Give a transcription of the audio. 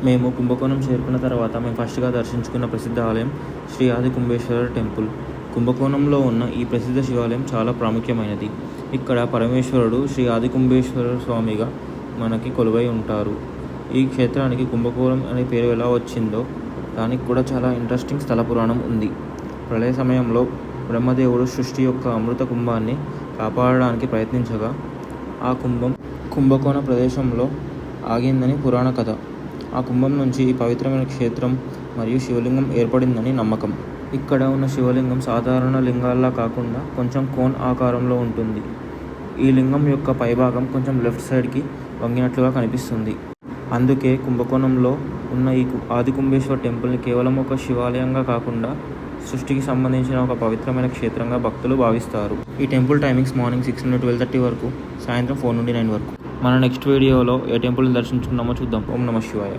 మేము కుంభకోణం చేరుకున్న తర్వాత మేము ఫస్ట్గా దర్శించుకున్న ప్రసిద్ధ ఆలయం శ్రీ ఆది కుంభేశ్వర టెంపుల్. కుంభకోణంలో ఉన్న ఈ ప్రసిద్ధ శివాలయం చాలా ప్రాముఖ్యమైనది. ఇక్కడ పరమేశ్వరుడు శ్రీ ఆది కుంభేశ్వర స్వామిగా మనకి కొలువై ఉంటారు. ఈ క్షేత్రానికి కుంభకోణం అనే పేరు ఎలా వచ్చిందో దానికి కూడా చాలా ఇంట్రెస్టింగ్ స్థల పురాణం ఉంది. ప్రళయ సమయంలో బ్రహ్మదేవుడు సృష్టి యొక్క అమృత కుంభాన్ని కాపాడడానికి ప్రయత్నించగా ఆ కుంభకోణ ప్రదేశంలో ఆగిందని పురాణ కథ. ఆ కుంభం నుంచి ఈ పవిత్రమైన క్షేత్రం మరియు శివలింగం ఏర్పడిందని నమ్మకం. ఇక్కడ ఉన్న శివలింగం సాధారణ లింగాల్లా కాకుండా కొంచెం కోన్ ఆకారంలో ఉంటుంది. ఈ లింగం యొక్క పైభాగం కొంచెం లెఫ్ట్ సైడ్కి వంగినట్లుగా కనిపిస్తుంది. అందుకే కుంభకోణంలో ఉన్న ఈ ఆది కుంభేశ్వర టెంపుల్ని కేవలం ఒక శివాలయంగా కాకుండా సృష్టికి సంబంధించిన ఒక పవిత్రమైన క్షేత్రంగా భక్తులు భావిస్తారు. ఈ టెంపుల్ టైమింగ్స్ మార్నింగ్ 6 నుండి 12:30 వరకు, సాయంత్రం 4 నుండి 9 వరకు. మన నెక్స్ట్ వీడియోలో ఏ టెంపుల్ని దర్శించుకున్నామో చూద్దాం. ఓం నమః శివాయ.